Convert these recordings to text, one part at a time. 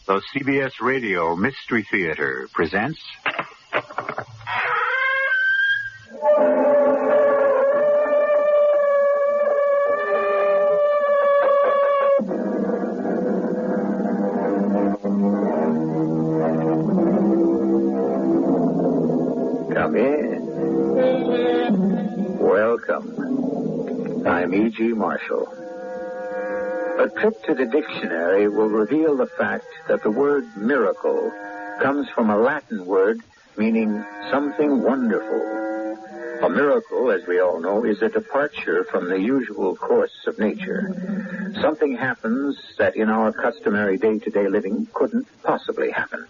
The CBS Radio Mystery Theater presents... Come in. Welcome. I'm E.G. Marshall. A trip to the dictionary will reveal the fact that the word miracle comes from a Latin word meaning something wonderful. A miracle, as we all know, is a departure from the usual course of nature. Something happens that in our customary day-to-day living couldn't possibly happen.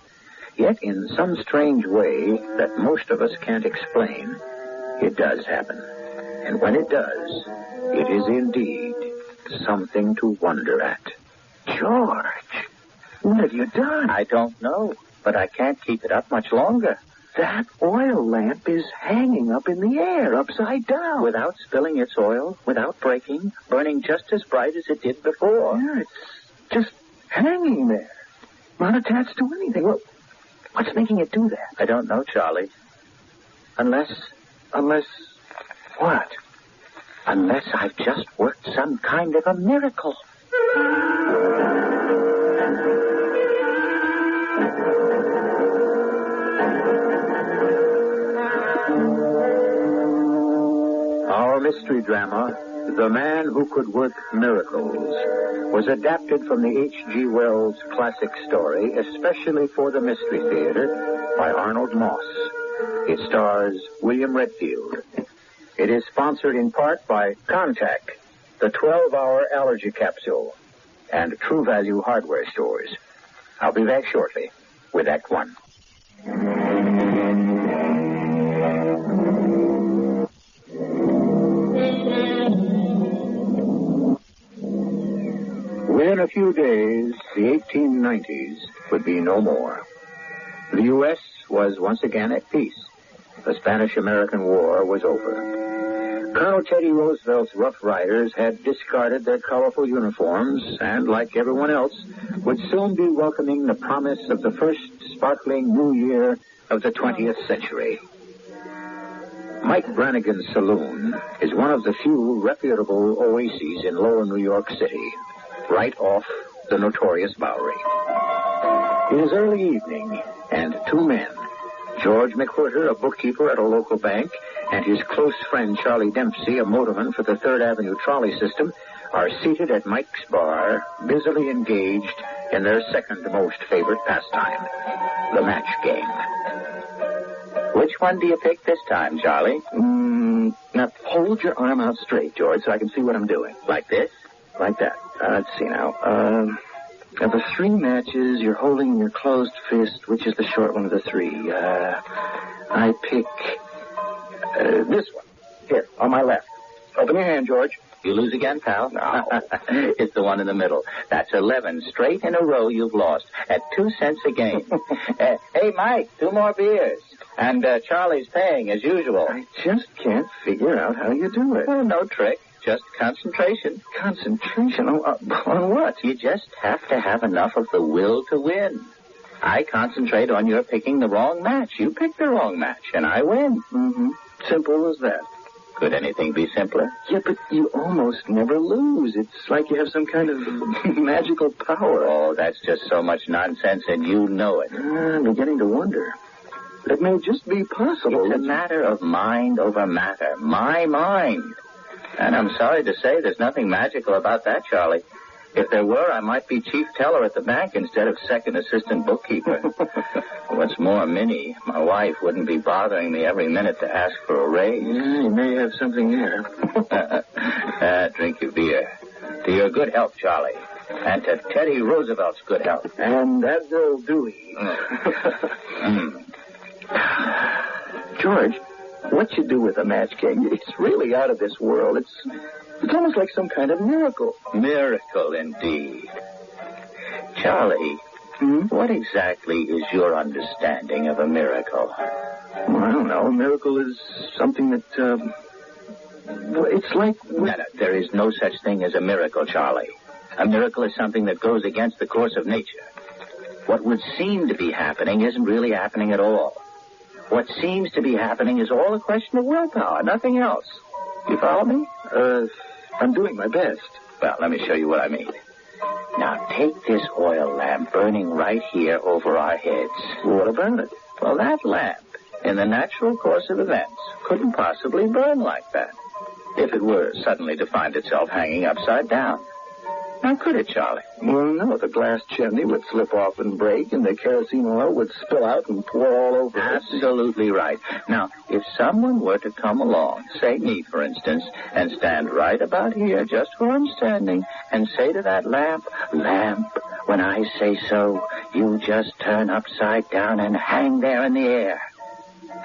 Yet in some strange way that most of us can't explain, it does happen. And when it does, it is indeed something to wonder at. George, what have you done? I don't know, but I can't keep it up much longer. That oil lamp is hanging up in the air, upside down. Without spilling its oil, without breaking, burning just as bright as it did before. Yeah, it's just hanging there. Not attached to anything. Well, what's making it do that? I don't know, Charlie. Unless what? Unless I've just worked some kind of a miracle. Our mystery drama, The Man Who Could Work Miracles, was adapted from the H.G. Wells classic story, especially for the Mystery Theater, by Arnold Moss. It stars William Redfield. It is sponsored in part by Contact, the 12-hour allergy capsule, and True Value hardware stores. I'll be back shortly with Act One. Within a few days, the 1890s would be no more. The U.S. was once again at peace. The Spanish-American War was over. Colonel Teddy Roosevelt's Rough Riders had discarded their colorful uniforms and, like everyone else, would soon be welcoming the promise of the first sparkling new year of the 20th century. Mike Brannigan's Saloon is one of the few reputable oases in lower New York City, right off the notorious Bowery. It is early evening, and two men, George McWhirter, a bookkeeper at a local bank, and his close friend Charlie Dempsey, a motorman for the 3rd Avenue trolley system, are seated at Mike's bar, busily engaged in their second most favorite pastime, the match game. Which one do you pick this time, Charlie? Now, hold your arm out straight, George, so I can see what I'm doing. Like this? Like that. Let's see now. Of the three matches you're holding in your closed fist, which is the short one of the three? I pick this one. Here, on my left. Open your hand, George. You lose again, pal? No. It's the one in the middle. That's 11 straight in a row you've lost at 2 cents a game. Hey, Mike, 2 more beers. And Charlie's paying, as usual. I just can't figure out how you do it. Oh, no trick. Just concentration. Concentration? On what? You just have to have enough of the will to win. I concentrate on your picking the wrong match. You pick the wrong match, and I win. Mm-hmm. Simple as that. Could anything be simpler? Yeah, but you almost never lose. It's like you have some kind of magical power. Oh, that's just so much nonsense, and you know it. I'm beginning to wonder. It may just be possible. It's a matter of mind over matter. My mind. And I'm sorry to say there's nothing magical about that, Charlie. If there were, I might be chief teller at the bank instead of second assistant bookkeeper. What's more, Minnie, my wife, wouldn't be bothering me every minute to ask for a raise. Yeah, you may have something there. Drink your beer. To your good health, Charlie. And to Teddy Roosevelt's good health. And Abdul Dewey. George, what you do with a match game, it's really out of this world. It's almost like some kind of miracle. Miracle, indeed. Charlie, what exactly is your understanding of a miracle? Well, I don't know. A miracle is something that, it's like... No, there is no such thing as a miracle, Charlie. A miracle is something that goes against the course of nature. What would seem to be happening isn't really happening at all. What seems to be happening is all a question of willpower, nothing else. You follow me? I'm doing my best. Well, let me show you what I mean. Now, take this oil lamp burning right here over our heads. What about it? Well, that lamp, in the natural course of events, couldn't possibly burn like that if it were suddenly to find itself hanging upside down. Now, could it, Charlie? Well, no. The glass chimney would slip off and break, and the kerosene oil would spill out and pour all over us. Absolutely right. Now, if someone were to come along, say me, for instance, and stand right about here, just where I'm standing, and say to that lamp, "Lamp, when I say so, you just turn upside down and hang there in the air."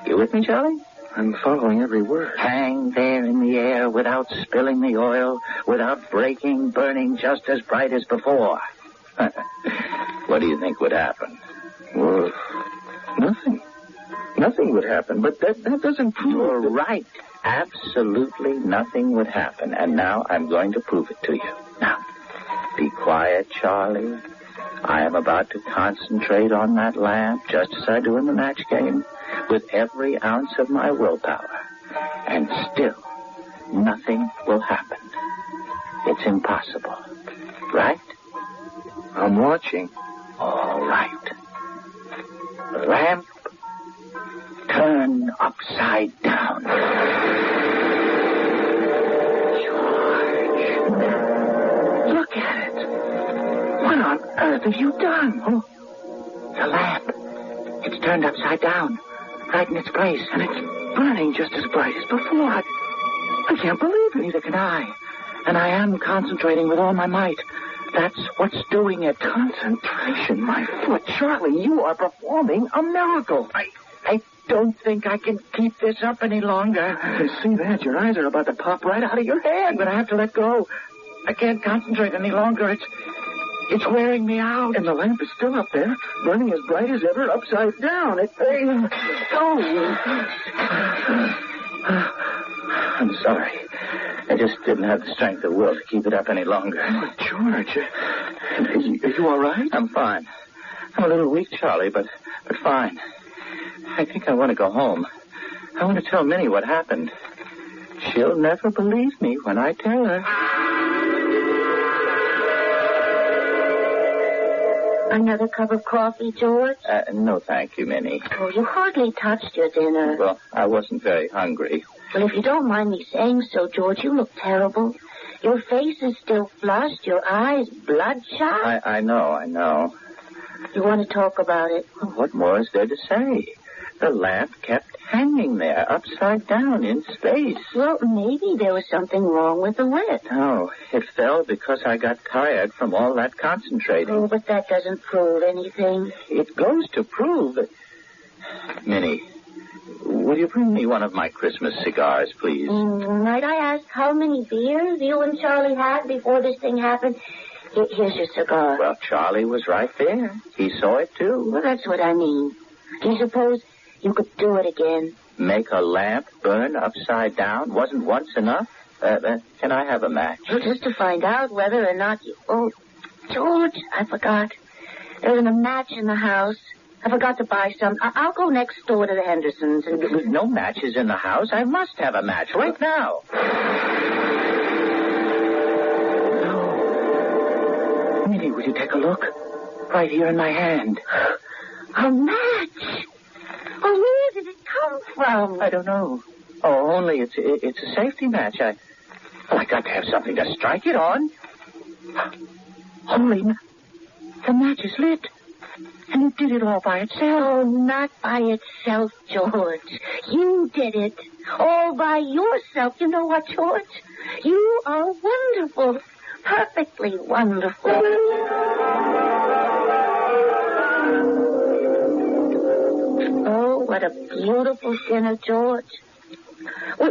You with me, Charlie? I'm following every word. Hang there in the air without spilling the oil, without breaking, burning just as bright as before. What do you think would happen? Well, nothing. Nothing would happen, but that doesn't prove... You're right. Absolutely nothing would happen, and now I'm going to prove it to you. Now, be quiet, Charlie. I am about to concentrate on that lamp, just as I do in the match game, with every ounce of my willpower. And still, nothing will happen. It's impossible. Right? I'm watching. All right. Lamp, turn upside down. George, look at it. What on earth have you done? Oh, the lamp. It's turned upside down, right in its place, and it's burning just as bright as before. I can't believe it. Neither can I. And I am concentrating with all my might. That's what's doing it. Concentration, my foot. Charlie, you are performing a miracle. I don't think I can keep this up any longer. I can see that. Your eyes are about to pop right out of your head. But I have to let go. I can't concentrate any longer. It's wearing me out. And the lamp is still up there, burning as bright as ever, upside down. I'm sorry. I just didn't have the strength of will to keep it up any longer. Oh, George, are you all right? I'm fine. I'm a little weak, Charlie, but fine. I think I want to go home. I want to tell Minnie what happened. She'll never believe me when I tell her. Another cup of coffee, George? No, thank you, Minnie. Oh, you hardly touched your dinner. Well, I wasn't very hungry. Well, if you don't mind me saying so, George, you look terrible. Your face is still flushed, your eyes bloodshot. I know. You want to talk about it? Well, what more is there to say? The lamp kept hanging there, upside down in space. Well, maybe there was something wrong with the wick. No, it fell because I got tired from all that concentrating. Oh, but that doesn't prove anything. It goes to prove that... Minnie, will you bring me one of my Christmas cigars, please? Might I ask how many beers you and Charlie had before this thing happened? Here's your cigar. Well, Charlie was right there. He saw it, too. Well, that's what I mean. Do you suppose you could do it again? Make a lamp burn upside down? Wasn't once enough? Can I have a match? Well, just to find out whether or not you... Oh, George, I forgot. There isn't a match in the house. I forgot to buy some. I'll go next door to the Hendersons and... With no matches in the house, I must have a match right now. No. Minnie, will you take a look? Right here in my hand. A match? Oh, where did it come from? I don't know. Oh, only it's a safety match. I got to have something to strike it on. Holy, the match is lit. And it did it all by itself. Oh, not by itself, George. You did it. All by yourself. You know what, George? You are wonderful. Perfectly wonderful. Oh, what a beautiful dinner, George.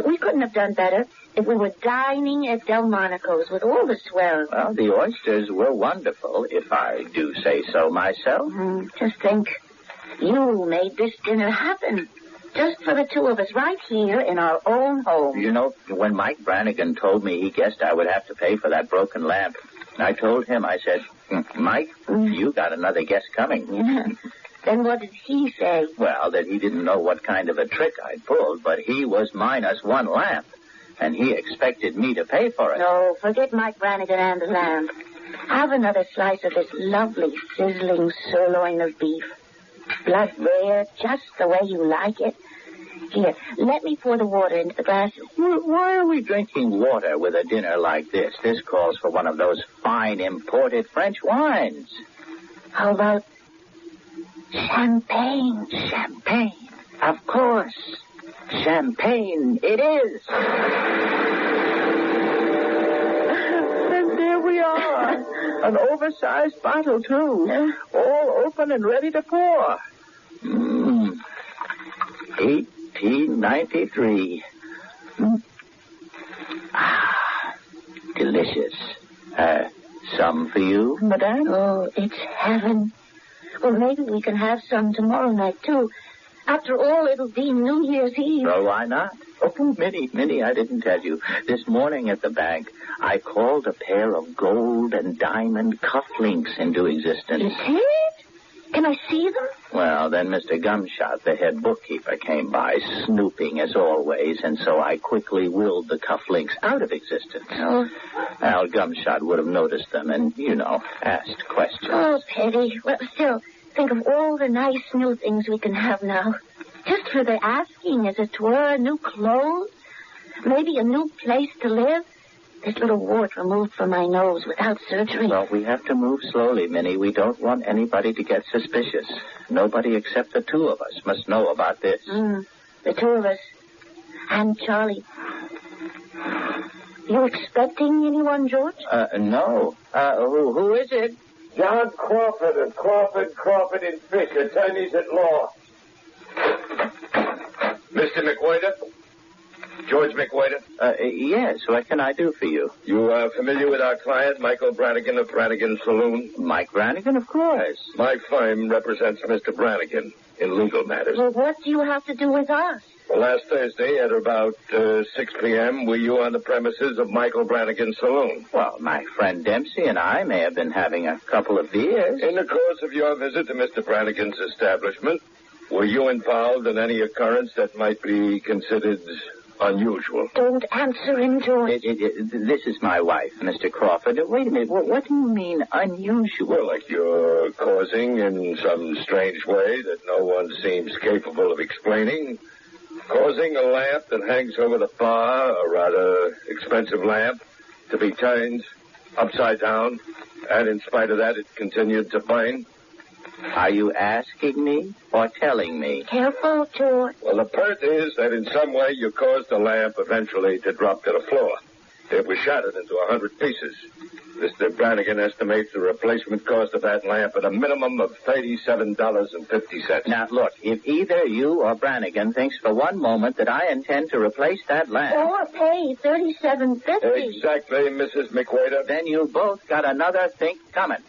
We couldn't have done better if we were dining at Delmonico's with all the swell. Well, the oysters were wonderful, if I do say so myself. Just think, you made this dinner happen. Just for the two of us right here in our own home. You know, when Mike Brannigan told me he guessed I would have to pay for that broken lamp, I told him, I said, Mike, you got another guest coming. Yeah. Then what did he say? Well, that he didn't know what kind of a trick I'd pulled, but he was minus one lamp, and he expected me to pay for it. No, forget Mike Brannigan and the lamp. Have another slice of this lovely, sizzling sirloin of beef. Blood rare, just the way you like it. Here, let me pour the water into the glasses. Why are we drinking water with a dinner like this? This calls for one of those fine imported French wines. How about champagne? Champagne, of course. Champagne it is. And there we are. An oversized bottle, too. All open and ready to pour. 1893. Delicious. Some for you, madame? Oh, it's heaven. Well, maybe we can have some tomorrow night, too. After all, it'll be New Year's Eve. Well, why not? Oh, Minnie, I didn't tell you. This morning at the bank, I called a pair of gold and diamond cufflinks into existence. You did? Can I see them? Well, then Mr. Gumshot, the head bookkeeper, came by, snooping as always, and so I quickly willed the cufflinks out of existence. Oh. Al Gumshot would have noticed them and, asked questions. Oh, Petty. Well, still, think of all the nice new things we can have now. Just for the asking, as it were, new clothes, maybe a new place to live. This little wart removed from my nose without surgery. Well, we have to move slowly, Minnie. We don't want anybody to get suspicious. Nobody except the two of us must know about this. The two of us. And Charlie. You expecting anyone, George? No. Who is it? John Crawford of Crawford and Fish, attorneys at law. Mr. McWhirter? George McWhirter? Yes. What can I do for you? You are familiar with our client, Michael Brannigan of Brannigan Saloon? Mike Brannigan, of course. My firm represents Mr. Brannigan in legal matters. Well, what do you have to do with us? Well, last Thursday at about 6 p.m., were you on the premises of Michael Brannigan Saloon? Well, my friend Dempsey and I may have been having a couple of beers. In the course of your visit to Mr. Brannigan's establishment, were you involved in any occurrence that might be considered unusual? Don't answer him, George. This is my wife, Mr. Crawford. Wait a minute. What do you mean unusual? Well, like you're causing in some strange way that no one seems capable of explaining. Causing a lamp that hangs over the bar, a rather expensive lamp, to be turned upside down, and in spite of that, it continued to burn. Are you asking me or telling me? Careful, George. Well, the pert is that in some way you caused the lamp eventually to drop to the floor. It was shattered into 100 pieces. Mr. Brannigan estimates the replacement cost of that lamp at a minimum of $37.50. Now, look, if either you or Brannigan thinks for one moment that I intend to replace that lamp... Or pay $37.50. Exactly, Mrs. McWhirter. Then you both got another think coming.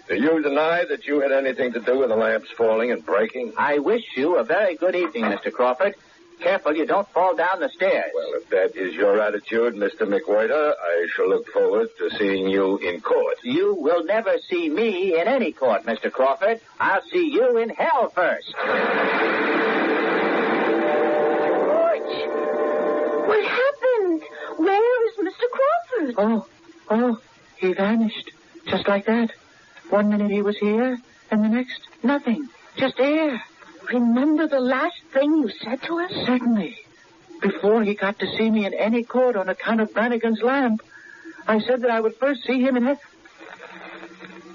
Do you deny that you had anything to do with the lamps falling and breaking? I wish you a very good evening, Mr. Crawford. Careful you don't fall down the stairs. Well, if that is your attitude, Mr. McWhirter, I shall look forward to seeing you in court. You will never see me in any court, Mr. Crawford. I'll see you in hell first. George! What happened? Where is Mr. Crawford? Oh, he vanished. Just like that. 1 minute he was here, and the next, nothing. Just air. Remember the last thing you said to us? Certainly. Before he got to see me in any court on account of Brannigan's lamp, I said that I would first see him in heaven.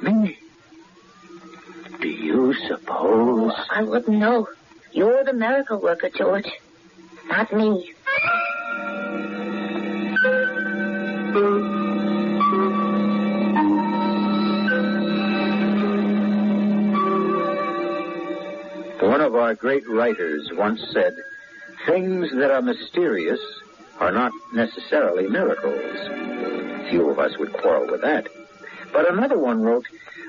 Minnie. Do you suppose... I wouldn't know. You're the miracle worker, George. Not me. One of our great writers once said, "Things that are mysterious are not necessarily miracles." Few of us would quarrel with that. But another one wrote,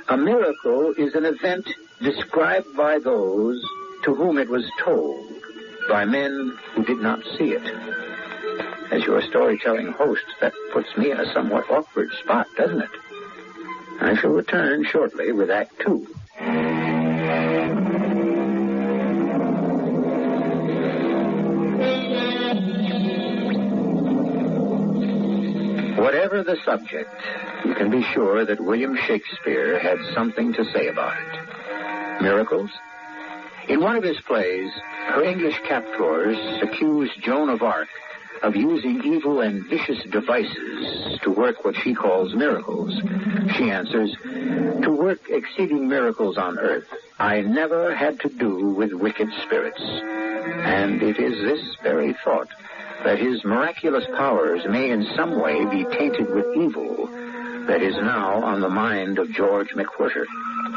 "A miracle is an event described by those to whom it was told, by men who did not see it." As your storytelling host, that puts me in a somewhat awkward spot, doesn't it? I shall return shortly with Act Two. Whatever the subject, you can be sure that William Shakespeare had something to say about it. Miracles? In one of his plays, her English captors accused Joan of Arc of using evil and vicious devices to work what she calls miracles. She answers, "To work exceeding miracles on earth, I never had to do with wicked spirits." And it is this very thought, that his miraculous powers may in some way be tainted with evil, that is now on the mind of George McWhirter.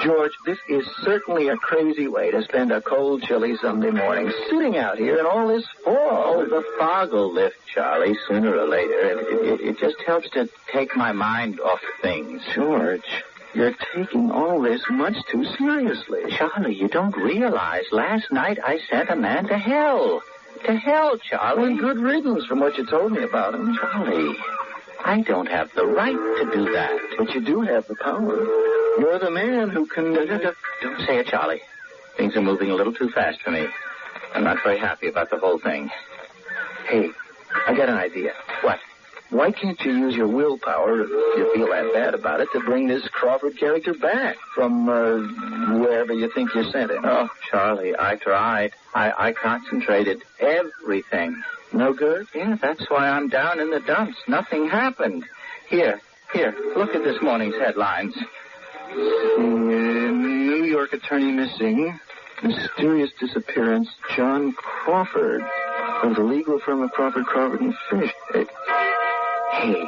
George, this is certainly a crazy way to spend a cold, chilly Sunday morning, sitting out here in all this fog. Oh, the fog will lift, Charlie, sooner or later. It just helps to take my mind off things. George, you're taking all this much too seriously. Charlie, you don't realize last night I sent a man to hell. To hell, Charlie. Well, good riddance from what you told me about him. Charlie, I don't have the right to do that. But you do have the power. You're the man who can... Don't say it, Charlie. Things are moving a little too fast for me. I'm not very happy about the whole thing. Hey, I got an idea. What? Why can't you use your willpower, if you feel that bad about it, to bring this Crawford character back from wherever you think you sent him? Oh, Charlie, I tried. I concentrated everything. No good? Yeah, that's why I'm down in the dumps. Nothing happened. Here, look at this morning's headlines. New York attorney missing. Mysterious disappearance. John Crawford of the legal firm of Crawford and Fish. Hey,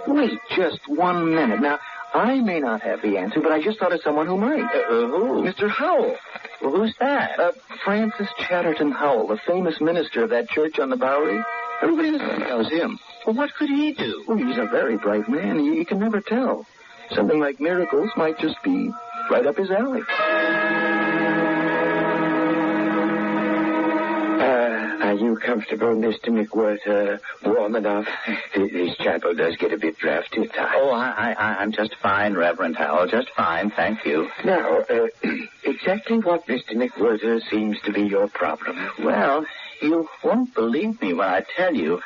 wait just 1 minute. Now, I may not have the answer, but I just thought of someone who might. Who? Mr. Howell. Well, who's that? Francis Chesterton Howell, the famous minister of that church on the Bowery. Everybody knows him. Well, what could he do? Well, he's a very bright man. You can never tell. Something like miracles might just be right up his alley. Are you comfortable, Mr. McWhirter? Warm enough? This chapel does get a bit drafty at times. Oh, I'm just fine, Reverend Howell. Just fine, thank you. Now, exactly what, Mr. McWhirter, seems to be your problem? Well, you won't believe me when I tell you.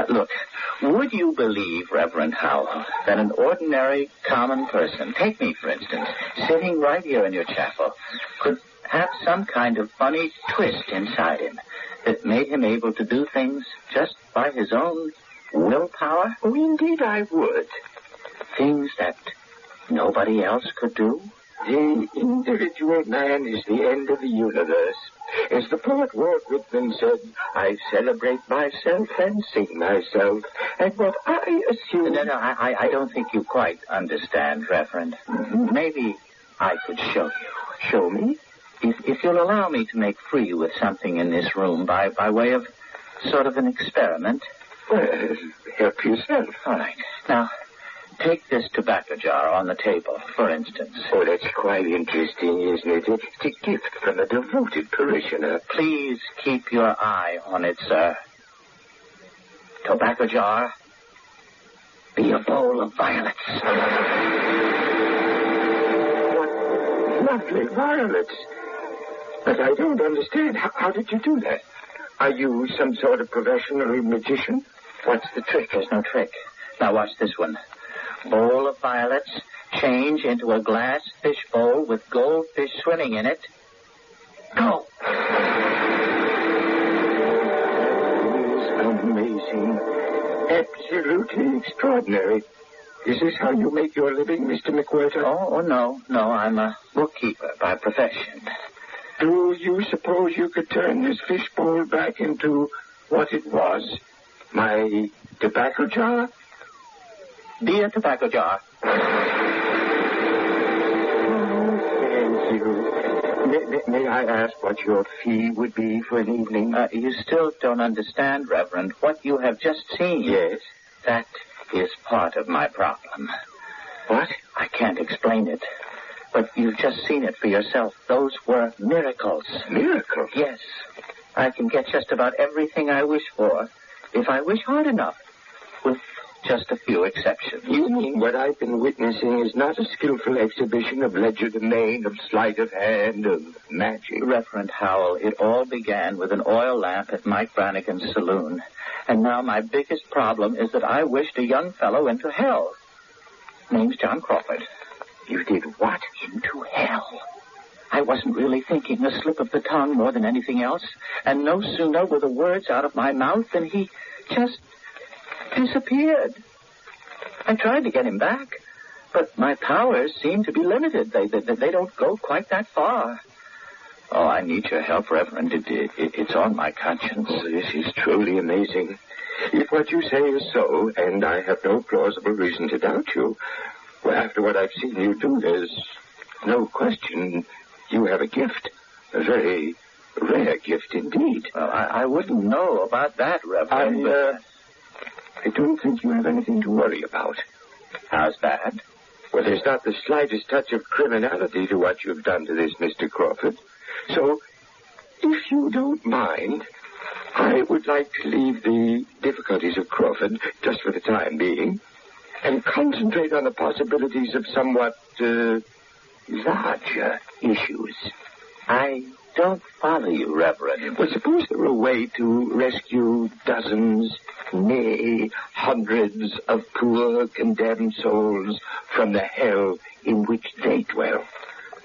Look, would you believe, Reverend Howell, that an ordinary, common person, take me, for instance, sitting right here in your chapel, could have some kind of funny twist inside him that made him able to do things just by his own willpower? Oh, indeed I would. Things that nobody else could do? The individual man is the end of the universe. As the poet Walt Whitman said, I celebrate myself and sing myself. And what I assume... No, I don't think you quite understand, Reverend. Maybe I could show you. Show me? If you'll allow me to make free with something in this room by way of sort of an experiment. Well, help yourself. All right. Now, take this tobacco jar on the table, for instance. Oh, that's quite interesting, isn't it? It's a gift from a devoted parishioner. Please keep your eye on it, sir. Tobacco jar, be a bowl of violets. What lovely violets. But I don't understand. How did you do that? Are you some sort of professional magician? What's the trick? There's no trick. Now watch this one. Bowl of violets, change into a glass fish bowl with goldfish swimming in it. Go! That is amazing. Absolutely extraordinary. Is this how you make your living, Mr. McWhirter? Oh, no. I'm a bookkeeper by profession. Do you suppose you could turn this fish bowl back into what it was? My tobacco jar? Be a tobacco jar. Oh, thank you. May I ask what your fee would be for an evening? You still don't understand, Reverend, what you have just seen. Yes? That is part of my problem. What? I can't explain it. But you've just seen it for yourself. Those were miracles. Miracles? Yes. I can get just about everything I wish for, if I wish hard enough, with just a few exceptions. You mean what I've been witnessing is not a skillful exhibition of legerdemain, of sleight of hand, of magic? Reverend Howell, it all began with an oil lamp at Mike Brannigan's saloon. And now my biggest problem is that I wished a young fellow into hell. Name's John Crawford. You did what? Into hell. I wasn't really thinking, a slip of the tongue more than anything else. And no sooner were the words out of my mouth than he just disappeared. I tried to get him back, but my powers seem to be limited. They don't go quite that far. Oh, I need your help, Reverend. It's on my conscience. Oh, this is truly amazing. If what you say is so, and I have no plausible reason to doubt you, well, after what I've seen you do, there's no question you have a gift. A very rare gift indeed. Well, I wouldn't know about that, Reverend. I don't think you have anything to worry about. How's that? Well, there's not the slightest touch of criminality to what you've done to this Mr. Crawford. So, if you don't mind, I would like to leave the difficulties of Crawford, just for the time being, and concentrate on the possibilities of somewhat larger issues. I don't follow you, Reverend. Well, suppose there were a way to rescue dozens, nay, hundreds of poor, condemned souls from the hell in which they dwell.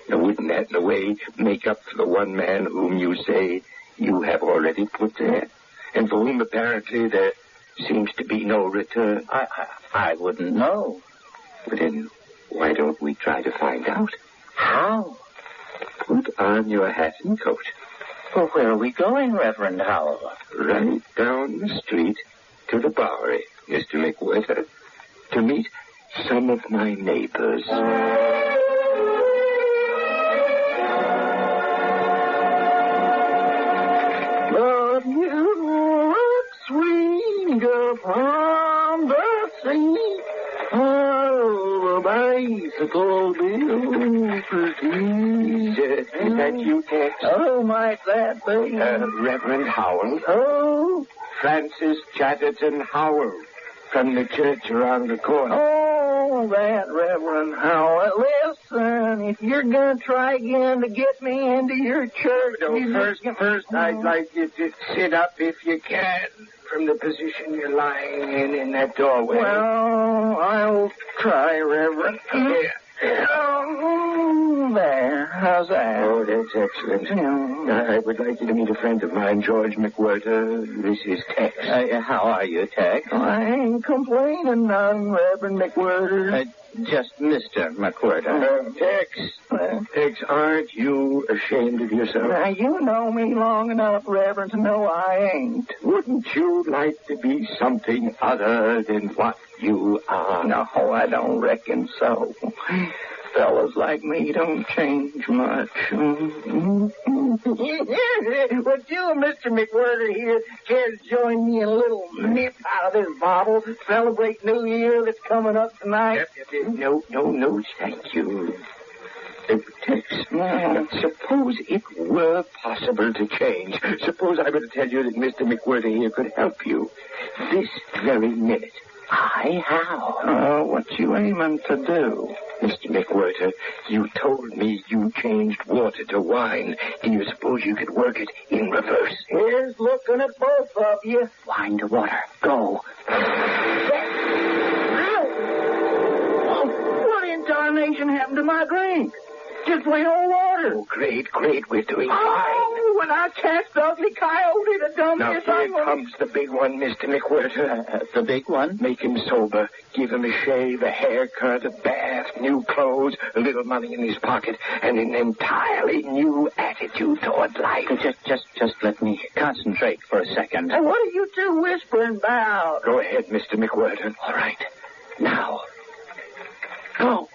Now, wouldn't that, in a way, make up for the one man whom you say you have already put there, and for whom apparently there seems to be no return? I wouldn't know. But then, why don't we try to find out? How? Put on your hat and coat. Well, where are we going, Reverend Howell? Right down the street to the Bowery, Mr. McWhirter, to meet some of my neighbors. But you look sweet upon the sea. Oh, bicycle bills. Is that you, Tex? Oh, might that be? Reverend Howell. Oh, Francis Chesterton Howell, from the church around the corner. oh, that Reverend Howell. Listen, if you're going to try again to get me into your church... First, I'd like you to sit up if you can, from the position you're lying in that doorway. Well, I'll try, Reverend. Here. Oh, there. How's that? Oh, that's excellent. I would like you to meet a friend of mine, George McWhirter. This is Tex. How are you, Tex? I ain't complaining none, Reverend McWhirter. Just Mr. McWhirter. Tex, aren't you ashamed of yourself? Now, you know me long enough, Reverend, to know I ain't. Wouldn't you like to be something other than what you are? No, I don't reckon so. Fellas like me don't change much. Would you and Mr. McWhirter here care to join me in a little nip out of this bottle to celebrate New Year that's coming up tonight? No, thank you. Tex, suppose it were possible to change. Suppose I were to tell you that Mr. McWhirter here could help you this very minute. How? What you aiming to do? Mr. McWhirter, you told me you changed water to wine. Do you suppose you could work it in reverse? Here's looking at both of you. Wine to water. Go. What in tarnation happened to my drink? Just plain old water. Oh, great. We're doing fine. Oh, when I catch the ugly coyote to dump Now, this, here comes the big one, Mr. McWhirter. The big one? Make him sober. Give him a shave, a haircut, a bath, new clothes, a little money in his pocket, and an entirely new attitude toward life. Just let me concentrate for a second. And what are you two whispering about? Go ahead, Mr. McWhirter. All right. Now, go.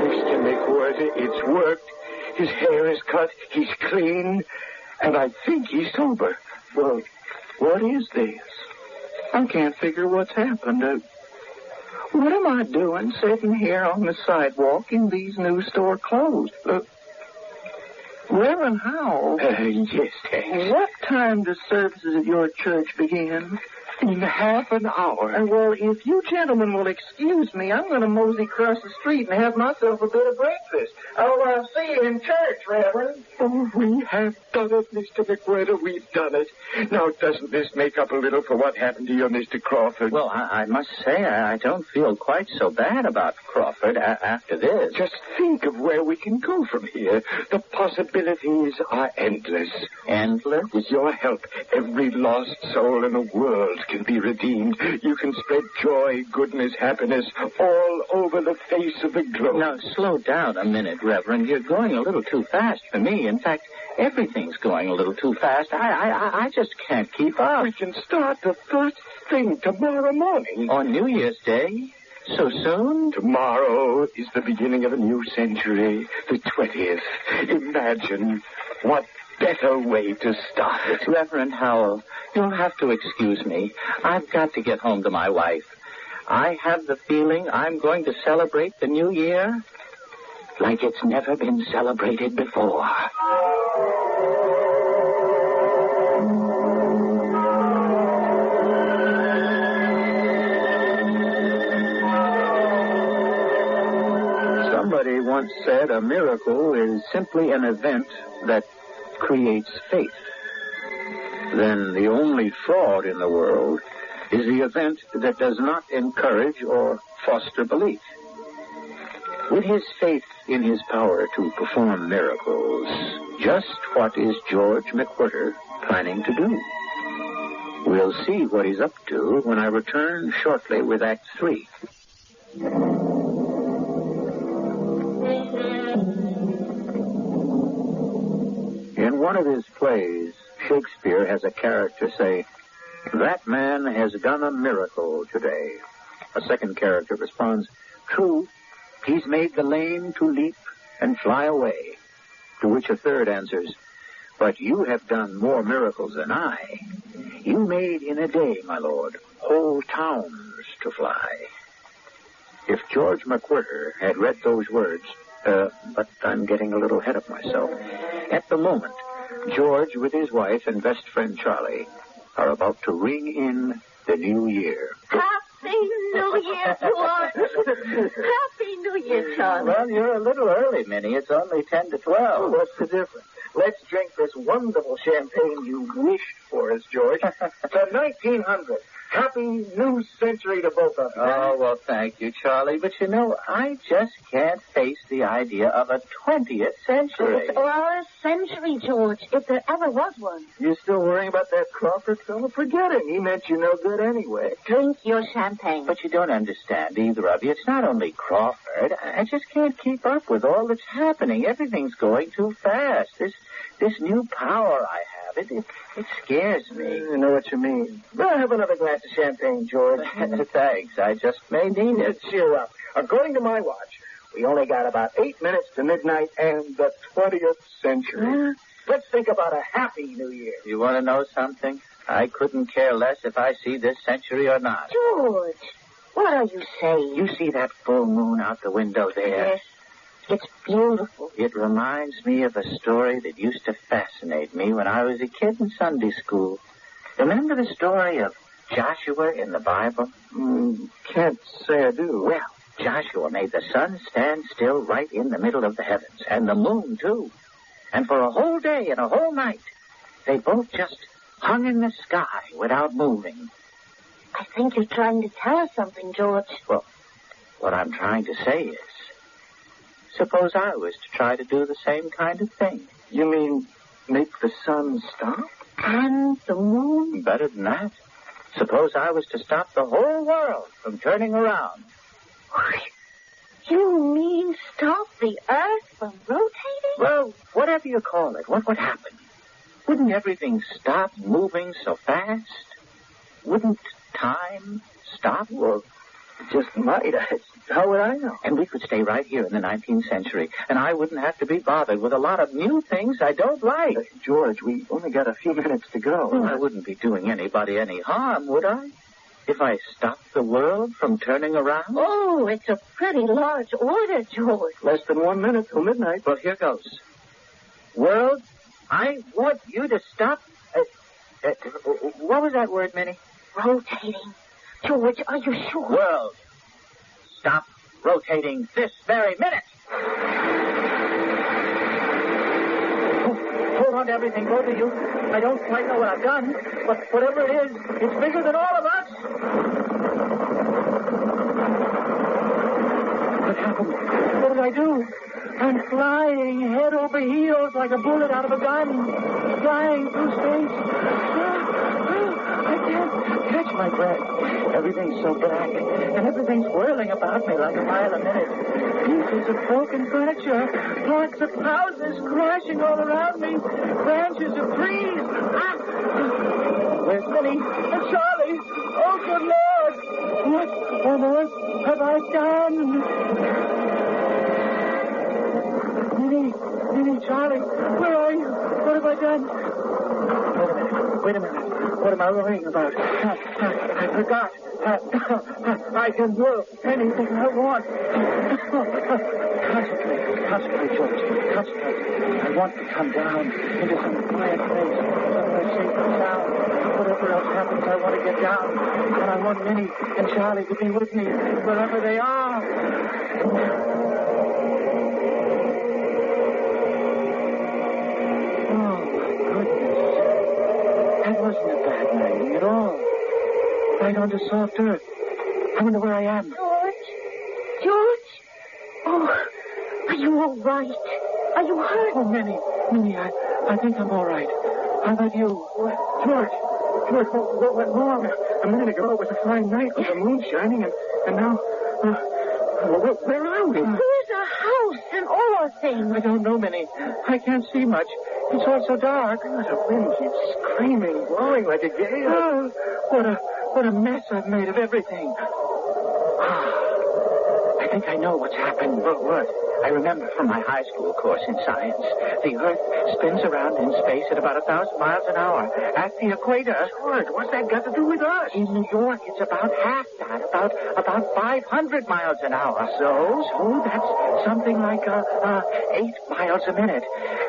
Mr. McWhirter, it's worked. His hair is cut, he's clean, and I think he's sober. Well, what is this? I can't figure what's happened. What am I doing sitting here on the sidewalk in these new store clothes? Reverend Howell? Yes, thanks. What time do services at your church begin? In half an hour. Well, if you gentlemen will excuse me, I'm going to mosey across the street and have myself a bit of breakfast. I'll see you in church, Reverend. Oh, we have done it, Mr. McWhirter. We've done it. Now, doesn't this make up a little for what happened to you, Mr. Crawford? Well, I must say I don't feel quite so bad about Crawford after this. Just think of where we can go from here. The possibilities are endless. Endless? With your help, every lost soul in the world can be redeemed. You can spread joy, goodness, happiness all over the face of the globe. Now, slow down a minute, Reverend. You're going a little too fast for me. In fact, everything's going a little too fast. I just can't keep up. We can start the first thing tomorrow morning. On New Year's Day? So soon? Tomorrow is the beginning of a new century, the 20th. Imagine what better way to start it. Reverend Howell, you'll have to excuse me. I've got to get home to my wife. I have the feeling I'm going to celebrate the new year like it's never been celebrated before. Somebody once said a miracle is simply an event that creates faith. Then the only fraud in the world is the event that does not encourage or foster belief. With his faith in his power to perform miracles, just what is George McWhirter planning to do? We'll see what he's up to when I return shortly with Act 3. In one of his plays, Shakespeare has a character say, "That man has done a miracle today." A second character responds, "True, he's made the lame to leap and fly away." To which a third answers, "But you have done more miracles than I. You made in a day, my lord, whole towns to fly." If George McWhirter had read those words, but I'm getting a little ahead of myself. At the moment, George, with his wife and best friend Charlie, are about to ring in the new year. Happy New Year, George. Happy New Year, Charlie. Well, you're a little early, Minnie. It's only 10 to 12. What's the difference? Let's drink this wonderful champagne you wished for us, George. The 1900. Happy new century to both of us. Oh, well, thank you, Charlie. But, you know, I just can't face the idea of a 20th century. Or a century, George, if there ever was one. You still worrying about that Crawford fellow? Forget him. He meant you no good anyway. Drink your champagne. But you don't understand, either of you. It's not only Crawford. I just can't keep up with all that's happening. Everything's going too fast. This new power I have, it scares me. I know what you mean. Well, have another glass of champagne, George. Thanks. I just may need it. Cheer up. According to my watch, we only got about 8 minutes to midnight and the 20th century. Let's think about a happy new year. You want to know something? I couldn't care less if I see this century or not. George, what are you saying? You see that full moon out the window there? Yes. It's beautiful. It reminds me of a story that used to fascinate me when I was a kid in Sunday school. Remember the story of Joshua in the Bible? Can't say I do. Well, Joshua made the sun stand still right in the middle of the heavens, and the moon, too. And for a whole day and a whole night, they both just hung in the sky without moving. I think you're trying to tell us something, George. Well, what I'm trying to say is, suppose I was to try to do the same kind of thing. You mean make the sun stop? And the moon? Better than that. Suppose I was to stop the whole world from turning around. You mean stop the Earth from rotating? Well, whatever you call it, what would happen? Wouldn't everything stop moving so fast? Wouldn't time stop? Well, just might. How would I know? And we could stay right here in the 19th century, and I wouldn't have to be bothered with a lot of new things I don't like. George, we only got a few minutes to go. Well, I wouldn't be doing anybody any harm, would I? If I stopped the world from turning around? Oh, it's a pretty large order, George. Less than 1 minute till midnight. Well, here goes. World, I want you to stop... what was that word, Minnie? Rotating. George, are you sure? World, stop rotating this very minute. Hold on to everything, both of you. I don't quite know what I've done, but whatever it is, it's bigger than all of us. What happened? What did I do? I'm flying head over heels like a bullet out of a gun. Flying through space. I can't catch my breath. Everything's so black, and everything's whirling about me like a mile a minute. Pieces of broken furniture, parts of houses crashing all around me, branches of trees. Ah! Where's Minnie and Charlie? Oh, good Lord! What on earth have I done? Minnie, Charlie, where are you? What have I done? Wait a minute. What am I worrying about? I forgot. I can do anything I want. Concentrate, George. Concentrate. I want to come down into some quiet place, somewhere safe and sound. Whatever else happens, I want to get down. And I want Minnie and Charlie to be with me wherever they are. That wasn't a bad landing at all. Right onto soft earth. I wonder where I am. George? Oh, are you all right? Are you hurt? Oh, Minnie, I think I'm all right. How about you? George, what went wrong? A minute ago it was a fine night with the moon shining, and now... where are we? Where's a house and all things? I don't know, Minnie. I can't see much. It's all so dark. The wind keeps screaming, blowing like a gale. Oh, what a mess I've made of everything. I think I know what's happened. What? I remember from my high school course in science. The Earth spins around in space at about 1,000 miles an hour. At the equator... George, what's that got to do with us? In New York, it's about half that, about 500 miles an hour. So that's something like 8 miles a minute.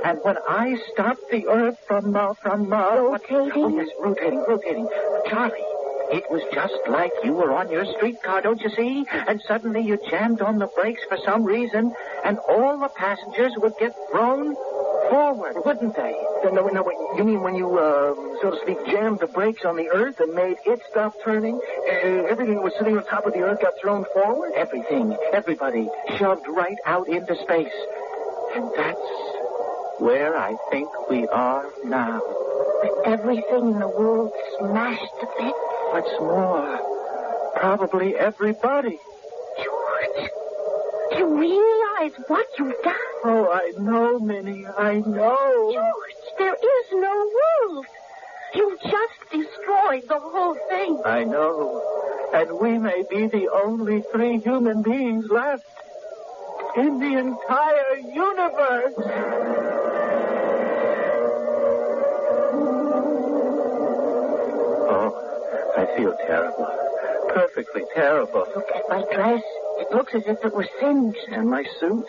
And when I stop the Earth from rotating? Oh, yes, rotating. Charlie, it was just like you were on your streetcar, don't you see? And suddenly you jammed on the brakes for some reason, and all the passengers would get thrown forward, wouldn't they? No, wait. You mean when you, so to speak, jammed the brakes on the Earth and made it stop turning? Everything that was sitting on top of the Earth got thrown forward? Everybody shoved right out into space. And that's where I think we are now. With everything in the world smashed to bits. What's more, probably everybody. George, do you realize what you've done? Oh, I know, Minnie, I know. George, there is no world. You just destroyed the whole thing. I know. And we may be the only 3 human beings left in the entire universe. I feel terrible. Perfectly terrible. Look at my dress. It looks as if it was singed. And my suit?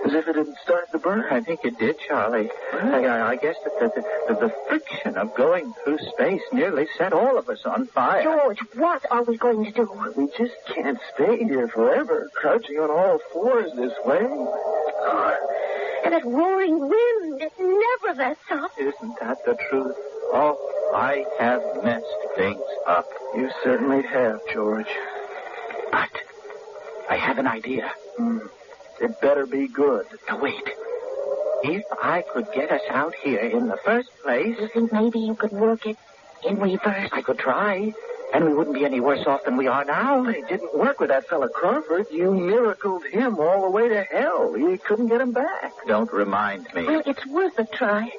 As if it had started to burn? I think it did, Charlie. I guess that the friction of going through space nearly set all of us on fire. George, what are we going to do? We just can't stay here forever, crouching on all fours this way. Oh, and that roaring wind, it never lets up. Isn't that the truth? Oh, I have messed things up. You certainly have, George. But I have an idea. It better be good. Now, wait. If I could get us out here in the first place... You think maybe you could work it in reverse? I could try. And we wouldn't be any worse off than we are now. It didn't work with that fella Crawford. You miracled him all the way to hell. You couldn't get him back. Don't remind me. Well, it's worth a try.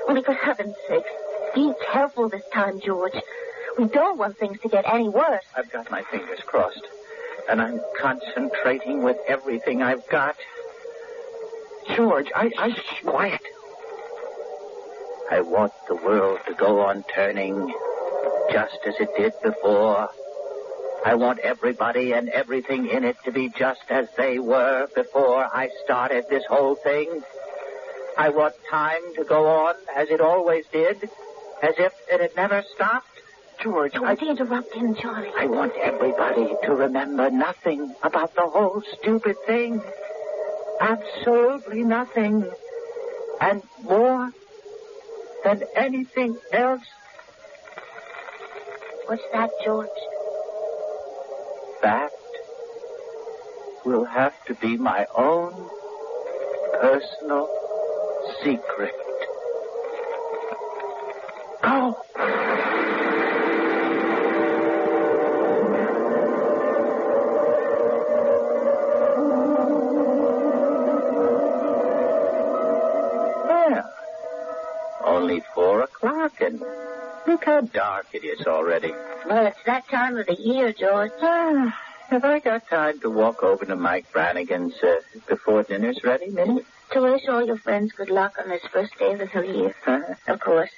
Only for heaven's sake, be careful this time, George. We don't want things to get any worse. I've got my fingers crossed. And I'm concentrating with everything I've got. George, quiet. I want the world to go on turning just as it did before. I want everybody and everything in it to be just as they were before I started this whole thing. I want time to go on as it always did, as if it had never stopped. George, Don't interrupt him, Charlie. I want everybody to remember nothing about the whole stupid thing. Absolutely nothing. And more than anything else. What's that, George? That will have to be my own personal secret. Go! Well, only 4 o'clock, and look how dark it is already. Well, it's that time of the year, George. Have I got time to walk over to Mike Brannigan's before dinner's ready, Minnie? To wish all your friends good luck on this first day of the new year. Of course.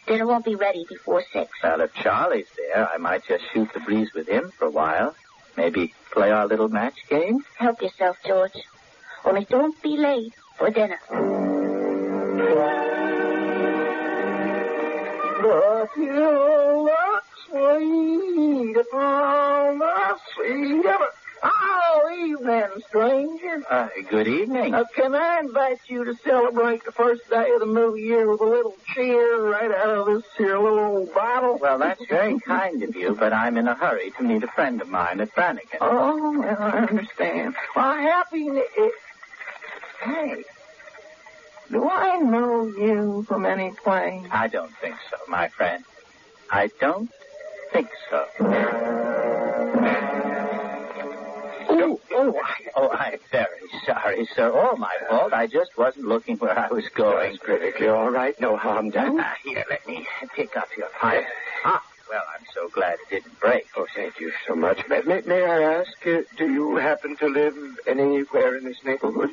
Dinner won't be ready before 6. Well, if Charlie's there, I might just shoot the breeze with him for a while. Maybe play our little match game. Help yourself, George. Only don't be late for dinner. But you look sweet upon the sea. Oh, evening, stranger. Good evening. Can I invite you to celebrate the first day of the new year with a little cheer right out of this here little old bottle? Well, that's very kind of you, but I'm in a hurry to meet a friend of mine at Brannigan. Oh, well, I understand. Well, Hey, do I know you from any place? I don't think so, my friend. I don't think so. I'm very sorry, sir. All my fault. I just wasn't looking where I was going. That's perfectly all right. No harm done. Here, let me pick up your pipe. Well, I'm so glad it didn't break. Oh, thank you so much. May I ask, do you happen to live anywhere in this neighborhood?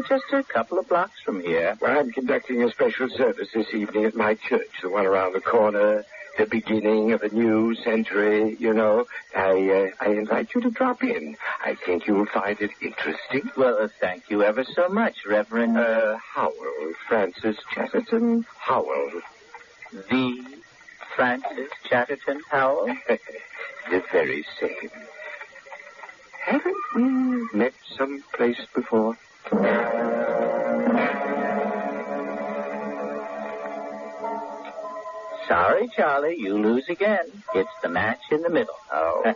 Just a couple of blocks from here. Well, I'm conducting a special service this evening at my church, the one around the corner. The beginning of a new century, you know. I invite you to drop in. I think you'll find it interesting. Well, thank you ever so much, Reverend... Howell. Francis Chesterton Howell. The Francis Chatterton Howell? The very same. Haven't we met someplace before? Sorry, Charlie, you lose again. It's the match in the middle. Oh.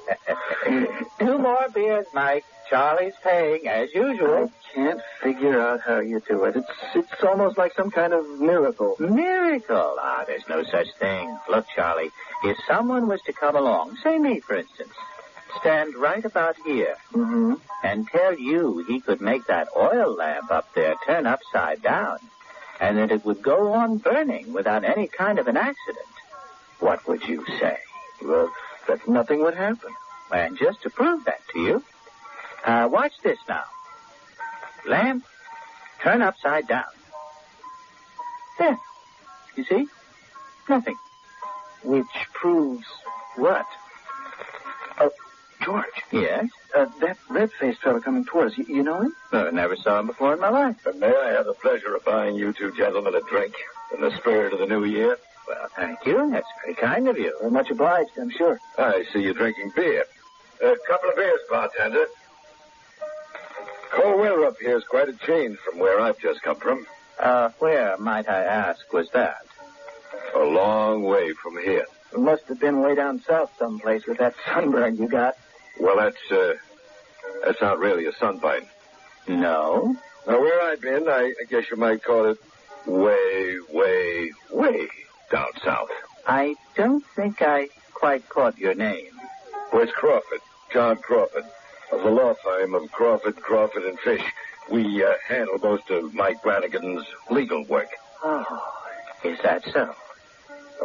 2 more beers, Mike. Charlie's paying, as usual. I can't figure out how you do it. It's almost like some kind of miracle. Miracle? There's no such thing. Look, Charlie, if someone was to come along, say me, for instance, stand right about here, and tell you he could make that oil lamp up there turn upside down, and that it would go on burning without any kind of an accident, what would you say? Well, that nothing would happen. And just to prove that to you, watch this now. Lamp, turn upside down. There. You see? Nothing. Which proves what? George. Yes? That red-faced fellow coming toward us, you know him? I never saw him before in my life. And may I have the pleasure of buying you 2 gentlemen a drink in the spirit of the new year? Well, thank you. That's very kind of you. Much obliged, I'm sure. I see you're drinking beer. A couple of beers, bartender. Cold weather up here is quite a change from where I've just come from. Where, might I ask, was that? A long way from here. It must have been way down south someplace with that sunburn you got. Well, that's not really a sunburn. No? Now, where I've been, I guess you might call it way, way, way down south. I don't think I quite caught your name. Well, it's Crawford, John Crawford, of the law firm of Crawford, and Fish. We handle most of Mike Brannigan's legal work. Oh, is that so?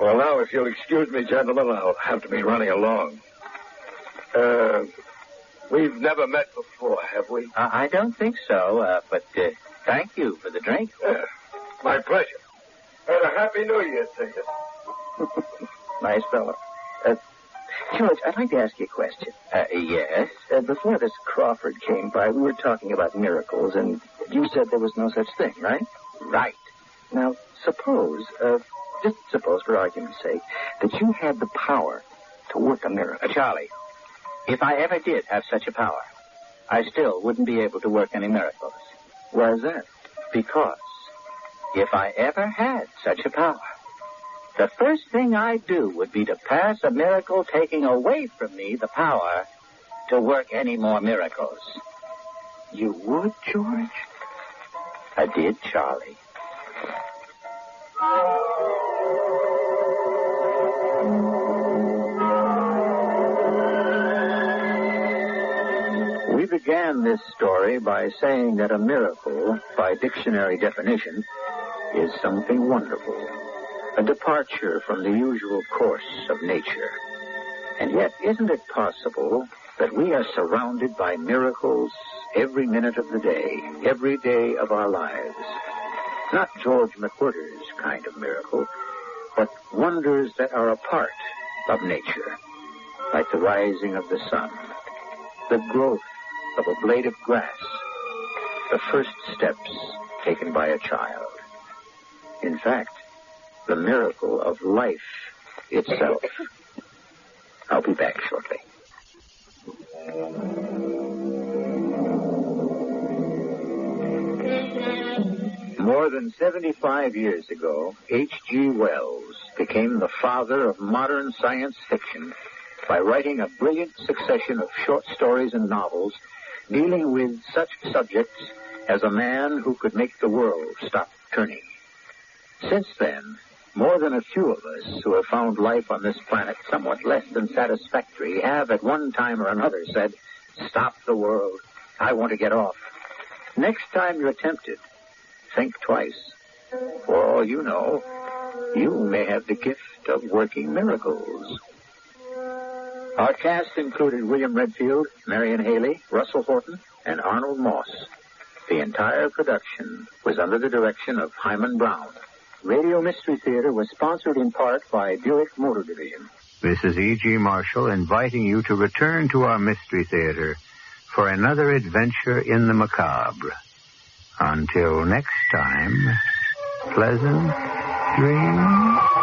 Well, now, if you'll excuse me, gentlemen, I'll have to be running along. We've never met before, have we? I don't think so, but thank you for the drink. My pleasure. And a Happy New Year to you. Nice fellow. George, I'd like to ask you a question. Yes? Before this Crawford came by, we were talking about miracles, and you said there was no such thing, right? Right. Now, suppose, just suppose for argument's sake, that you had the power to work a miracle. Charlie, if I ever did have such a power, I still wouldn't be able to work any miracles. Why is that? Because if I ever had such a power, the first thing I'd do would be to pass a miracle taking away from me the power to work any more miracles. You would, George? I did, Charlie. We began this story by saying that a miracle, by dictionary definition, is something wonderful, a departure from the usual course of nature. And yet, isn't it possible that we are surrounded by miracles every minute of the day, every day of our lives? Not George McWhirter's kind of miracle, but wonders that are a part of nature, like the rising of the sun, the growth of a blade of grass, the first steps taken by a child. In fact, the miracle of life itself. I'll be back shortly. More than 75 years ago, H.G. Wells became the father of modern science fiction by writing a brilliant succession of short stories and novels dealing with such subjects as a man who could make the world stop turning. Since then, more than a few of us who have found life on this planet somewhat less than satisfactory have at one time or another said, "Stop the world. I want to get off." Next time you're tempted, think twice. For all you know, you may have the gift of working miracles. Our cast included William Redfield, Marion Haley, Russell Horton, and Arnold Moss. The entire production was under the direction of Hyman Brown. Radio Mystery Theater was sponsored in part by Buick Motor Division. This is E.G. Marshall inviting you to return to our Mystery Theater for another adventure in the macabre. Until next time, pleasant dreams.